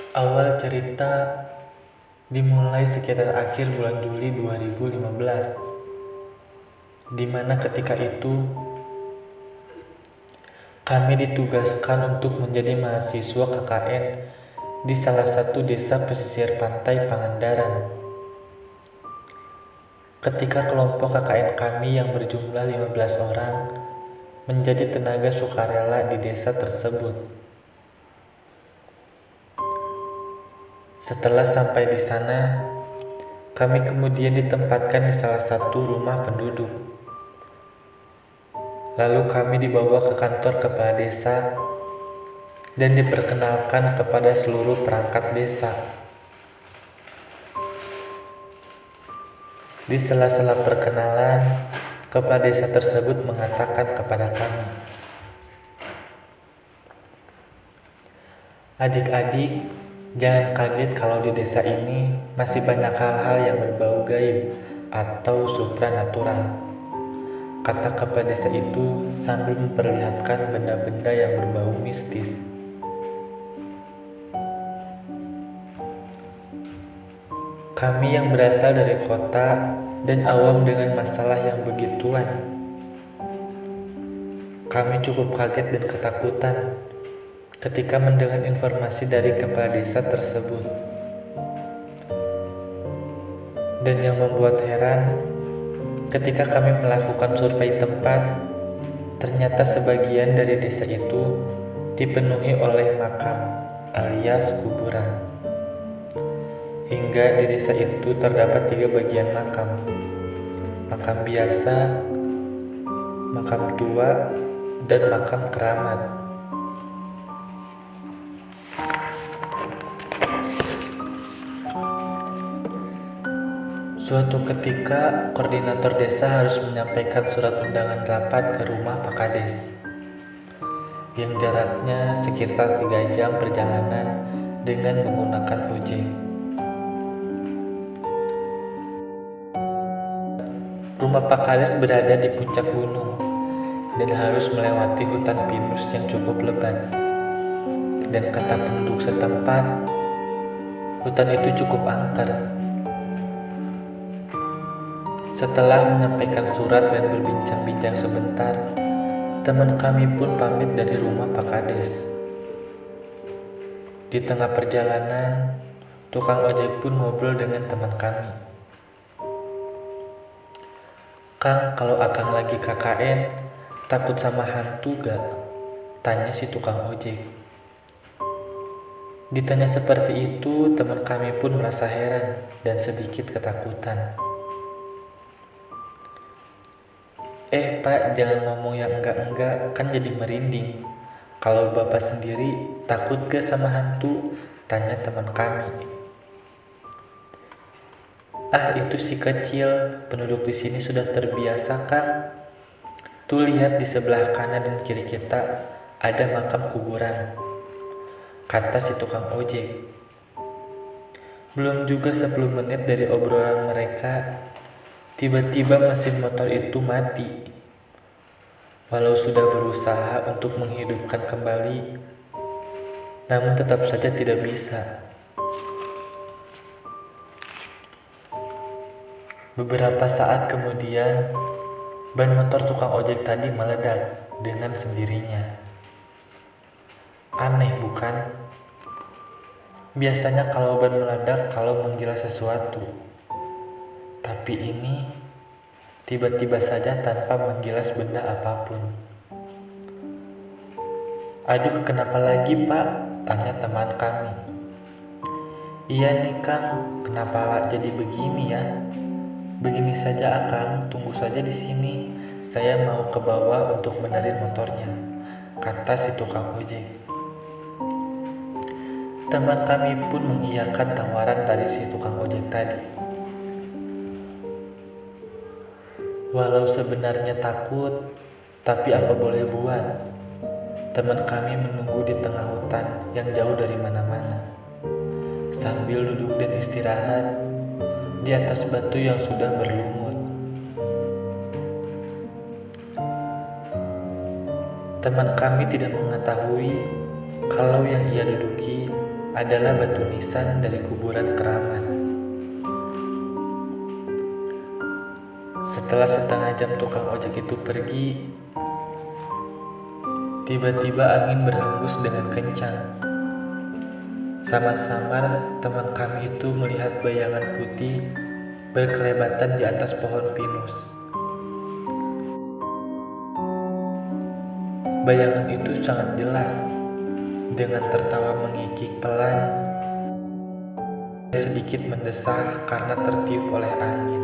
Awal cerita dimulai sekitar akhir bulan Juli 2015, di mana ketika itu kami ditugaskan untuk menjadi mahasiswa KKN di salah satu desa pesisir pantai Pangandaran. Ketika kelompok KKN kami yang berjumlah 15 orang menjadi tenaga sukarela di desa tersebut. Setelah sampai di sana, kami kemudian ditempatkan di salah satu rumah penduduk. Lalu kami dibawa ke kantor kepala desa dan diperkenalkan kepada seluruh perangkat desa. Di sela-sela perkenalan, kepala desa tersebut mengatakan kepada kami, "Adik-adik, jangan kaget kalau di desa ini masih banyak hal-hal yang berbau gaib atau supranatural," kata kepala desa itu sambil memperlihatkan benda-benda yang berbau mistis. Kami yang berasal dari kota dan awam dengan masalah yang begituan, kami cukup kaget dan ketakutan ketika mendengar informasi dari kepala desa tersebut. Dan yang membuat heran, ketika kami melakukan survei tempat, ternyata sebagian dari desa itu dipenuhi oleh makam alias kuburan. Hingga di desa itu terdapat 3 bagian makam: makam biasa, makam tua, dan makam keramat. Suatu ketika, koordinator desa harus menyampaikan surat undangan rapat ke rumah Pak Kades, yang jaraknya sekitar 3 jam perjalanan dengan menggunakan ojek. Rumah Pak Kades berada di puncak gunung dan harus melewati hutan pinus yang cukup lebat. Dan kata penduduk setempat, hutan itu cukup angker. Setelah menyampaikan surat dan berbincang-bincang sebentar, teman kami pun pamit dari rumah Pak Kades. Di tengah perjalanan, tukang ojek pun ngobrol dengan teman kami. "Kang, kalau akang lagi KKN, takut sama hantu gak?" tanya si tukang ojek. Ditanya seperti itu, teman kami pun merasa heran dan sedikit ketakutan. Pak, jangan ngomong yang enggak-enggak, kan jadi merinding. Kalau bapak sendiri takut gak sama hantu? Tanya teman kami. Itu si kecil, penduduk di sini sudah terbiasa kan. Tuh lihat di sebelah kanan dan kiri kita ada makam kuburan, kata si tukang ojek. Belum juga 10 menit dari obrolan mereka, tiba-tiba mesin motor itu mati. Walau sudah berusaha untuk menghidupkan kembali, namun tetap saja tidak bisa. Beberapa saat kemudian, ban motor tukang ojek tadi meledak dengan sendirinya. Aneh bukan? Biasanya kalau ban meledak kalau menggilas sesuatu. Tapi ini tiba-tiba saja tanpa menggilas benda apapun. "Aduh, kenapa lagi, Pak?" tanya teman kami. "Iya nih, Kang, kenapa jadi begini ya?" "Begini saja, Akang, tunggu saja di sini. Saya mau ke bawah untuk benerin motornya," kata si tukang ojek. Teman kami pun mengiyakan tawaran dari si tukang ojek tadi. Walau sebenarnya takut, tapi apa boleh buat. Teman kami menunggu di tengah hutan yang jauh dari mana-mana, sambil duduk dan istirahat di atas batu yang sudah berlumut. Teman kami tidak mengetahui kalau yang ia duduki adalah batu nisan dari kuburan keramat. Setelah setengah jam tukang ojek itu pergi, tiba-tiba angin berhembus dengan kencang. Samar-samar teman kami itu melihat bayangan putih berkelebatan di atas pohon pinus. Bayangan itu sangat jelas, dengan tertawa mengikik pelan, sedikit mendesah karena tertiup oleh angin.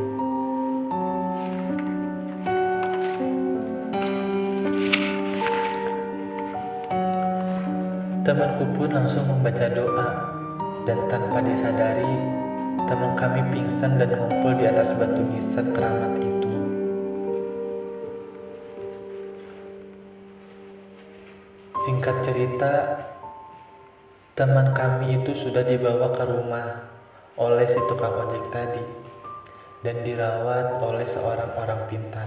Temanku pun langsung membaca doa, dan tanpa disadari, teman kami pingsan dan ngumpul di atas batu nisan keramat itu. Singkat cerita, teman kami itu sudah dibawa ke rumah oleh si tukang ojek tadi dan dirawat oleh seorang orang pintar.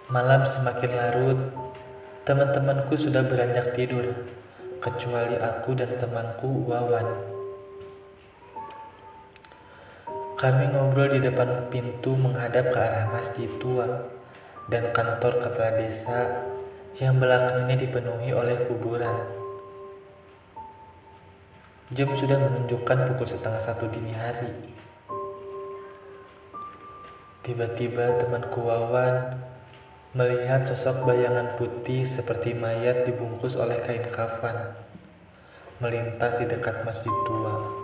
Malam semakin larut, teman-temanku sudah beranjak tidur, kecuali aku dan temanku Wawan. Kami ngobrol di depan pintu menghadap ke arah masjid tua dan kantor kepala desa yang belakangnya dipenuhi oleh kuburan. Jam sudah menunjukkan pukul 12:30 dini hari. Tiba-tiba temanku Wawan melihat sosok bayangan putih seperti mayat dibungkus oleh kain kafan melintas di dekat masjid tua.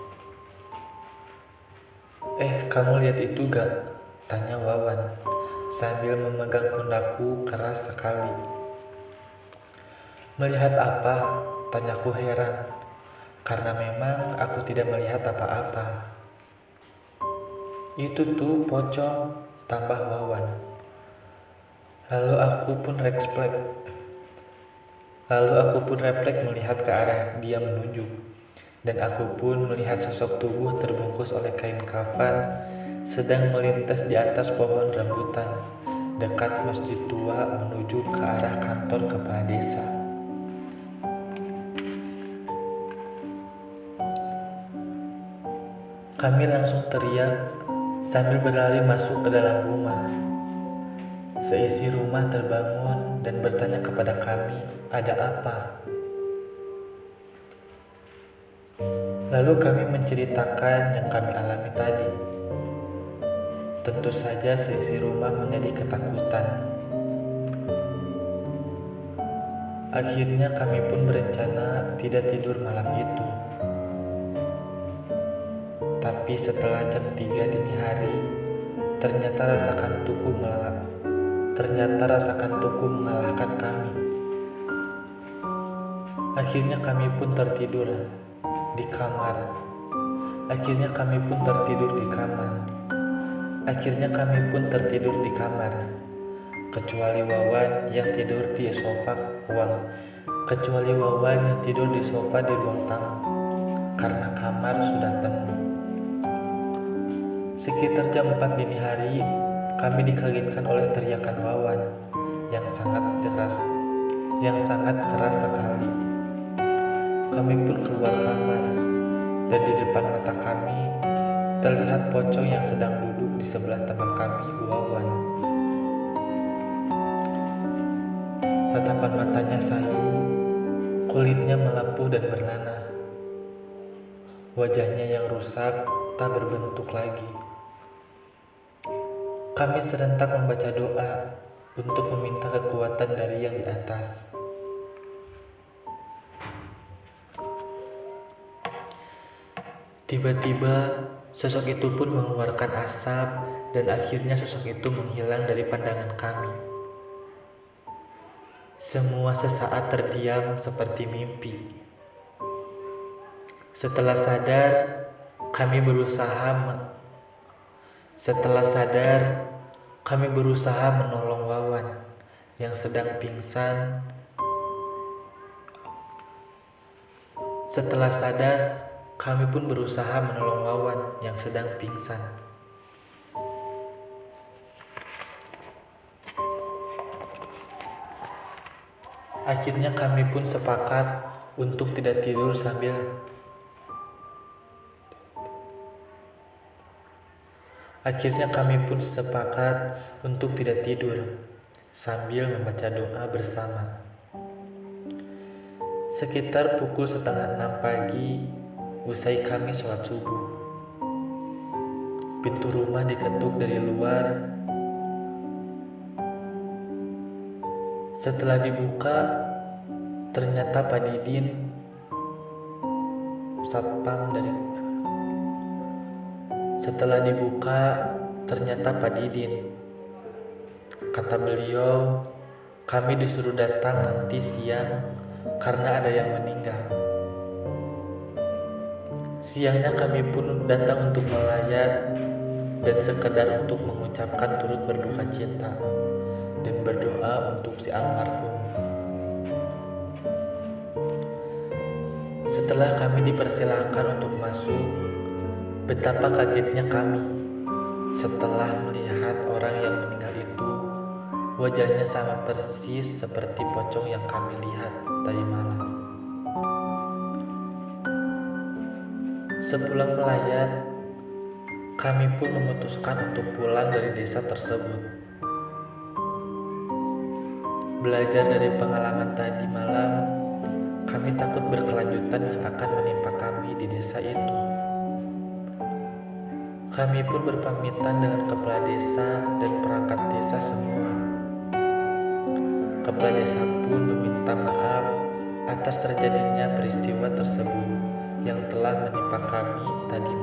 Kamu lihat itu gak? Tanya Wawan sambil memegang pundakku keras sekali. Melihat apa? Tanyaku heran, karena memang aku tidak melihat apa-apa. Itu tuh pocong, tambah Wawan. Lalu aku pun refleks melihat ke arah dia menunjuk, dan aku pun melihat sosok tubuh terbungkus oleh kain kafan sedang melintas di atas pohon rambutan dekat masjid tua menuju ke arah kantor kepala desa. Kami langsung teriak sambil berlari masuk ke dalam rumah. Seisi rumah terbangun dan bertanya kepada kami, ada apa? Lalu kami menceritakan yang kami alami tadi. Tentu saja seisi rumah menjadi ketakutan. Akhirnya kami pun berencana tidak tidur malam itu. Tapi setelah jam 3 dini hari, ternyata rasakan tubuh mengalahkan kami. Akhirnya kami pun tertidur di kamar. Akhirnya kami pun tertidur di kamar. Kecuali Wawan yang tidur di sofa di ruang tamu karena kamar sudah penuh. Sekitar jam 4 dini hari, kami dikagetkan oleh teriakan Wawan yang sangat keras sekali. Kami pun keluar kamar, dan di depan mata kami terlihat pocong yang sedang duduk di sebelah teman kami, Wawan. Tatapan matanya sayu, kulitnya melepuh dan bernanah. Wajahnya yang rusak tak berbentuk lagi. Kami serentak membaca doa untuk meminta kekuatan dari yang di atas. Tiba-tiba sosok itu pun mengeluarkan asap dan akhirnya sosok itu menghilang dari pandangan kami. Semua sesaat terdiam seperti mimpi. Setelah sadar, kami berusaha menolong Wawan yang sedang pingsan. Akhirnya kami pun sepakat untuk tidak tidur sambil membaca doa bersama. Sekitar pukul 5:30 pagi, usai kami sholat subuh, pintu rumah diketuk dari luar. Setelah dibuka, ternyata Pak Didin, satpam dari Kata beliau, kami disuruh datang nanti siang karena ada yang meninggal. Siangnya kami pun datang untuk melayat dan sekedar untuk mengucapkan turut berduka cita dan berdoa untuk si almarhum. Setelah kami dipersilahkan untuk masuk, betapa kagetnya kami setelah melihat orang yang meninggal itu. Wajahnya sama persis seperti pocong yang kami lihat tadi malam. Sepulang melayat, kami pun memutuskan untuk pulang dari desa tersebut. Belajar dari pengalaman tadi malam, kami takut berkelanjutan yang akan menimpa kami di desa itu. Kami pun berpamitan dengan kepala desa dan perangkat desa semua. Kepala desa pun meminta maaf atas terjadinya peristiwa tersebut yang telah menimpa kami tadi